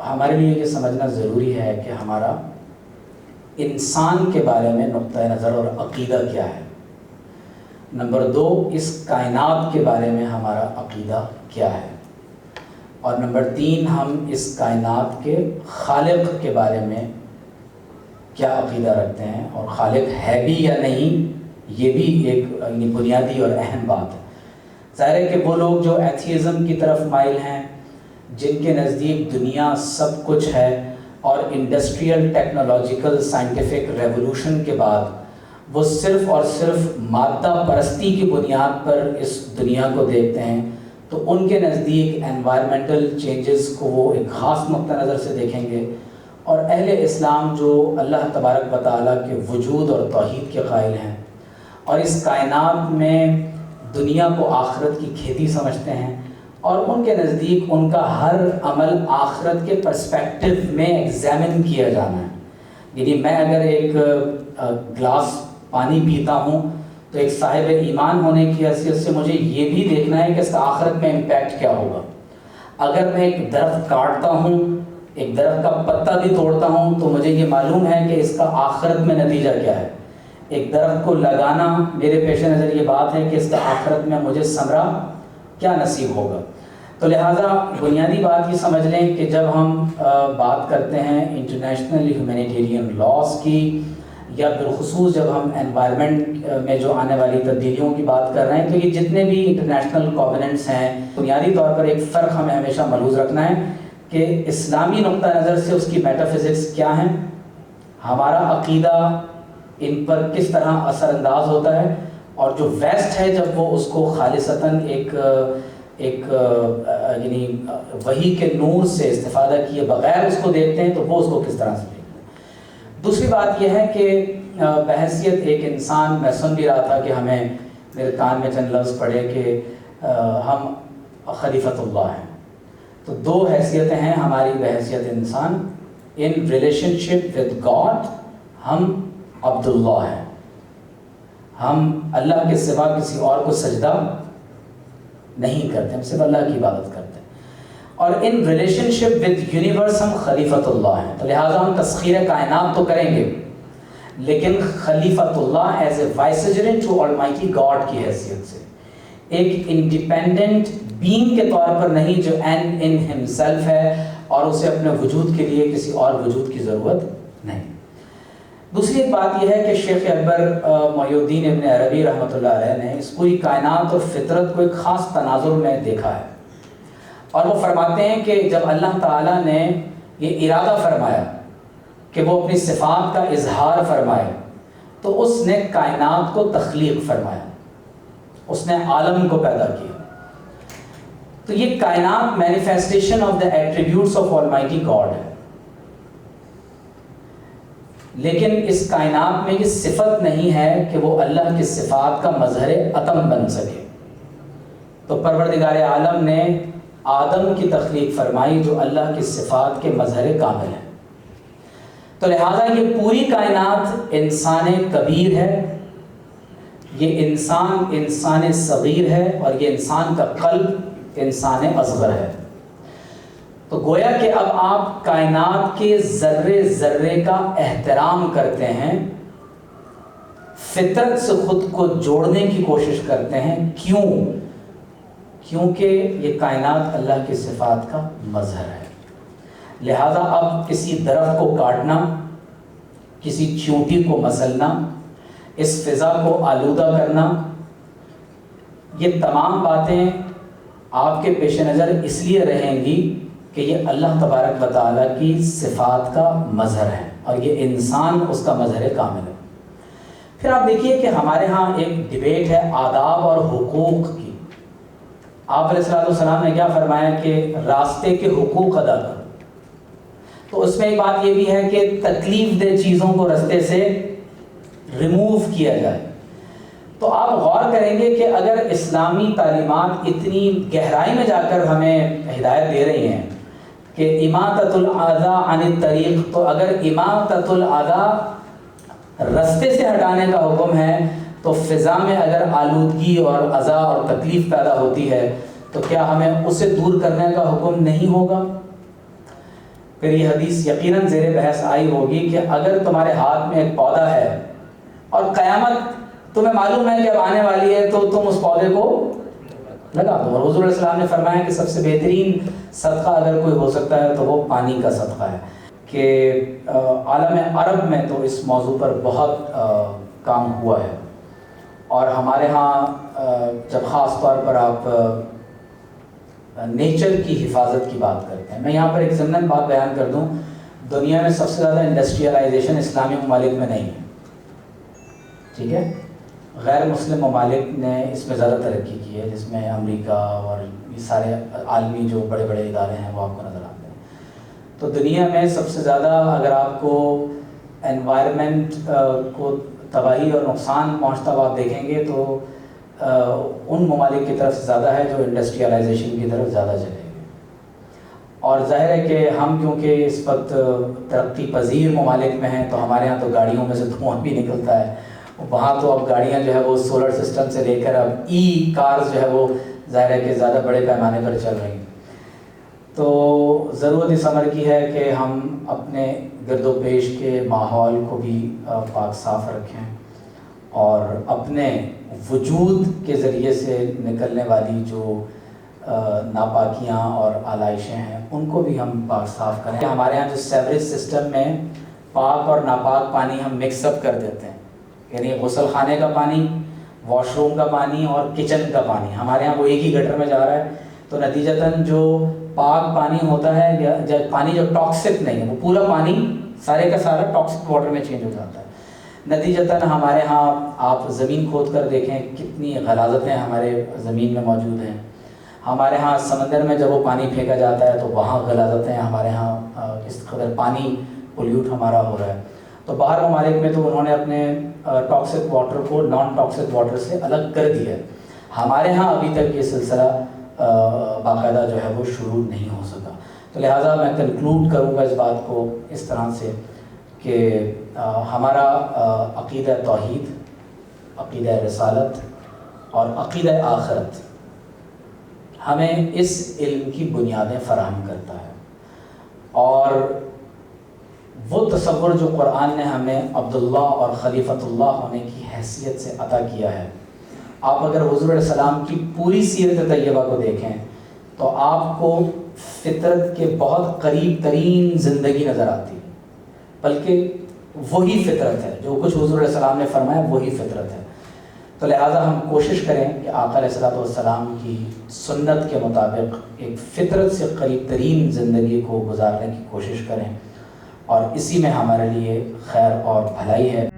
ہمارے لیے یہ سمجھنا ضروری ہے کہ ہمارا انسان کے بارے میں نقطہ نظر اور عقیدہ کیا ہے. نمبر 2، اس کائنات کے بارے میں ہمارا عقیدہ کیا ہے. اور نمبر 3، ہم اس کائنات کے خالق کے بارے میں کیا عقیدہ رکھتے ہیں، اور خالق ہے بھی یا نہیں، یہ بھی ایک بنیادی اور اہم بات ہے. ظاہر ہے کہ وہ لوگ جو ایتھیزم کی طرف مائل ہیں، جن کے نزدیک دنیا سب کچھ ہے اور انڈسٹریل ٹیکنالوجیکل سائنٹیفک ریولوشن کے بعد وہ صرف اور صرف مادہ پرستی کی بنیاد پر اس دنیا کو دیکھتے ہیں، تو ان کے نزدیک انوائرمنٹل چینجز کو وہ ایک خاص نقطہ نظر سے دیکھیں گے. اور اہل اسلام جو اللہ تبارک و تعالیٰ کے وجود اور توحید کے قائل ہیں اور اس کائنات میں دنیا کو آخرت کی کھیتی سمجھتے ہیں، اور ان کے نزدیک ان کا ہر عمل آخرت کے پرسپیکٹو میں ایگزامن کیا جانا ہے. یعنی میں اگر ایک گلاس پانی پیتا ہوں تو ایک صاحب ایمان ہونے کی حیثیت سے مجھے یہ بھی دیکھنا ہے کہ اس کا آخرت میں امپیکٹ کیا ہوگا. اگر میں ایک درخت کاٹتا ہوں، ایک درخت کا پتا بھی توڑتا ہوں، تو مجھے یہ معلوم ہے کہ اس کا آخرت میں نتیجہ کیا ہے. ایک درخت کو لگانا، میرے پیش نظر یہ بات ہے کہ اس کا آخرت میں مجھے ثمرہ کیا نصیب ہوگا. تو لہٰذا بنیادی بات یہ سمجھ لیں کہ جب ہم بات کرتے ہیں انٹرنیشنل ہیومینیٹیرین لاز کی، یا بالخصوص جب ہم انوائرمنٹ میں جو آنے والی تبدیلیوں کی بات کر رہے ہیں، تو یہ جتنے بھی انٹرنیشنل کووننٹس ہیں، بنیادی طور پر ایک فرق ہمیں ہمیشہ ملحوظ رکھنا ہے کہ اسلامی نقطہ نظر سے اس کی میٹا فزکس کیا ہیں، ہمارا عقیدہ ان پر کس طرح اثر انداز ہوتا ہے، اور جو ویسٹ ہے جب وہ اس کو خالصتاً ایک یعنی وحی کے نور سے استفادہ کیے بغیر اس کو دیکھتے ہیں، تو وہ اس کو کس طرح سے دیکھتے ہیں. دوسری بات یہ ہے کہ بحیثیت ایک انسان، میں سن بھی رہا تھا کہ ہمیں میرے کان میں چند لفظ پڑے کہ ہم خلیفۃ اللہ ہیں. تو 2 حیثیتیں ہیں ہماری بحیثیت انسان. In relation ship with God ہم عبداللہ ہیں، ہم اللہ کے سوا کسی اور کو سجدہ نہیں کرتے، ہم صرف اللہ کی عبادت کرتے ہیں. اور in relation ship with universe ہم خلیفۃ اللہ ہیں. تو لہٰذا ہم تسخیر کائنات تو کریں گے، لیکن خلیفۃ اللہ as a vicegerent to almighty God کی حیثیت سے، ایک انڈیپینڈنٹ بینگ کے طور پر نہیں جو اینڈ ان ہمسیلف ہے اور اسے اپنے وجود کے لیے کسی اور وجود کی ضرورت نہیں. دوسری ایک بات یہ ہے کہ شیخ اکبر محی الدین ابن عربی رحمۃ اللہ علیہ نے اس پوری کائنات اور فطرت کو ایک خاص تناظر میں دیکھا ہے، اور وہ فرماتے ہیں کہ جب اللہ تعالیٰ نے یہ ارادہ فرمایا کہ وہ اپنی صفات کا اظہار فرمائے، تو اس نے کائنات کو تخلیق فرمایا، اس نے عالم کو پیدا کیا. تو یہ کائنات manifestation of the attributes of Almighty God ہے، لیکن اس کائنات میں یہ صفت نہیں ہے کہ وہ اللہ کی صفات کا مظہر عدم بن سکے. تو پروردگار عالم نے آدم کی تخلیق فرمائی جو اللہ کی صفات کے مظہر کامل ہے. تو لہٰذا یہ پوری کائنات انسان کبیر ہے، یہ انسان صغیر ہے، اور یہ انسان کا قلب انسان اصغر ہے. تو گویا کہ اب آپ کائنات کے ذرے ذرے کا احترام کرتے ہیں، فطرت سے خود کو جوڑنے کی کوشش کرتے ہیں. کیوں؟ کیونکہ یہ کائنات اللہ کی صفات کا مظہر ہے. لہذا اب کسی درخت کو کاٹنا، کسی چیونٹی کو مسلنا، اس فضا کو آلودہ کرنا، یہ تمام باتیں آپ کے پیش نظر اس لیے رہیں گی کہ یہ اللہ تبارک و تعالیٰ کی صفات کا مظہر ہے، اور یہ انسان اس کا مظہر کامل ہے. پھر آپ دیکھیے کہ ہمارے ہاں ایک ڈیبیٹ ہے آداب اور حقوق کی. آپ علیہ السلام نے کیا فرمایا کہ راستے کے حقوق ادا کرو. تو اس میں ایک بات یہ بھی ہے کہ تکلیف دہ چیزوں کو راستے سے ریموو کیا جائے. تو آپ غور کریں گے کہ اگر اسلامی تعلیمات اتنی گہرائی میں جا کر ہمیں ہدایت دے رہی ہیں کہ اماطۃ الاذی عن الطریق، تو اگر اماطۃ الاذی رستے سے ہٹانے کا حکم ہے، تو فضا میں اگر آلودگی اور اذی اور تکلیف پیدا ہوتی ہے تو کیا ہمیں اسے دور کرنے کا حکم نہیں ہوگا؟ پھر یہ حدیث یقیناً زیر بحث آئی ہوگی کہ اگر تمہارے ہاتھ میں ایک پودا ہے اور قیامت تمہیں معلوم ہے کہ اب آنے والی ہے، تو تم اس پودے کو لگا دو. اور حضور علیہ السلام نے فرمایا کہ سب سے بہترین صدقہ اگر کوئی ہو سکتا ہے تو وہ پانی کا صدقہ ہے. کہ عالم عرب میں تو اس موضوع پر بہت کام ہوا ہے، اور ہمارے ہاں جب خاص طور پر آپ نیچر کی حفاظت کی بات کرتے ہیں، میں یہاں پر ایک ضمن بات بیان کر دوں، دنیا میں سب سے زیادہ انڈسٹریلائزیشن اسلامی ممالک میں نہیں ہے، ٹھیک ہے؟ غیر مسلم ممالک نے اس میں زیادہ ترقی کی ہے، جس میں امریکہ اور یہ سارے عالمی جو بڑے بڑے ادارے ہیں وہ آپ کو نظر آتے ہیں. تو دنیا میں سب سے زیادہ اگر آپ کو انوائرمنٹ کو تباہی اور نقصان پہنچتا ہوا آپ دیکھیں گے تو ان ممالک کی طرف سے زیادہ ہے جو انڈسٹریلائزیشن کی طرف زیادہ چلے گئے. اور ظاہر ہے کہ ہم کیونکہ اس وقت ترقی پذیر ممالک میں ہیں تو ہمارے ہاں تو گاڑیوں میں سے دھواں بھی نکلتا ہے. وہاں تو اب گاڑیاں جو ہے وہ سولر سسٹم سے لے کر اب ای کارز جو ہے وہ ظاہر ہے کہ زیادہ بڑے پیمانے پر چل رہی ہیں. تو ضرورت اس امر کی ہے کہ ہم اپنے گرد و پیش کے ماحول کو بھی پاک صاف رکھیں، اور اپنے وجود کے ذریعے سے نکلنے والی جو ناپاکیاں اور آلائشیں ہیں ان کو بھی ہم پاک صاف کریں. ہمارے ہاں جو سیوریج سسٹم میں پاک اور ناپاک پانی ہم مکس اپ کر دیتے ہیں، یعنی غسل خانے کا پانی، واش روم کا پانی اور کچن کا پانی ہمارے ہاں وہ ایک ہی گٹر میں جا رہا ہے. تو نتیجتاً جو پاک پانی ہوتا ہے یا پانی جو ٹاکسک نہیں ہے وہ پورا پانی سارے کا سارا ٹاکسک واٹر میں چینج ہو جاتا ہے. نتیجتاً ہمارے ہاں آپ زمین کھود کر دیکھیں کتنی غلاظتیں ہمارے زمین میں موجود ہیں. ہمارے ہاں سمندر میں جب وہ پانی پھینکا جاتا ہے تو وہاں غلاظتیں ہمارے ہاں اس قدر پانی پولیوٹ ہمارا ہو رہا ہے. تو باہر ممالک میں تو انہوں نے اپنے ٹاکسک واٹر کو نان ٹاکسک واٹر سے الگ کر دیا ہے. ہمارے ہاں ابھی تک یہ سلسلہ باقاعدہ جو ہے وہ شروع نہیں ہو سکا. تو لہٰذا میں کنکلوڈ کروں گا اس بات کو اس طرح سے کہ ہمارا عقیدہ توحید، عقیدہ رسالت اور عقیدہ آخرت ہمیں اس علم کی بنیادیں فراہم کرتا ہے. اور وہ تصور جو قرآن نے ہمیں عبداللہ اور خلیفۃ اللہ ہونے کی حیثیت سے عطا کیا ہے، آپ اگر حضور علیہ السلام کی پوری سیرت طیبہ کو دیکھیں تو آپ کو فطرت کے بہت قریب ترین زندگی نظر آتی ہے، بلکہ وہی فطرت ہے جو کچھ حضور علیہ السلام نے فرمایا، وہی فطرت ہے. تو لہٰذا ہم کوشش کریں کہ آقا علیہ الصلوۃ والسلام کی سنت کے مطابق ایک فطرت سے قریب ترین زندگی کو گزارنے کی کوشش کریں، اور اسی میں ہمارے لیے خیر اور بھلائی ہے.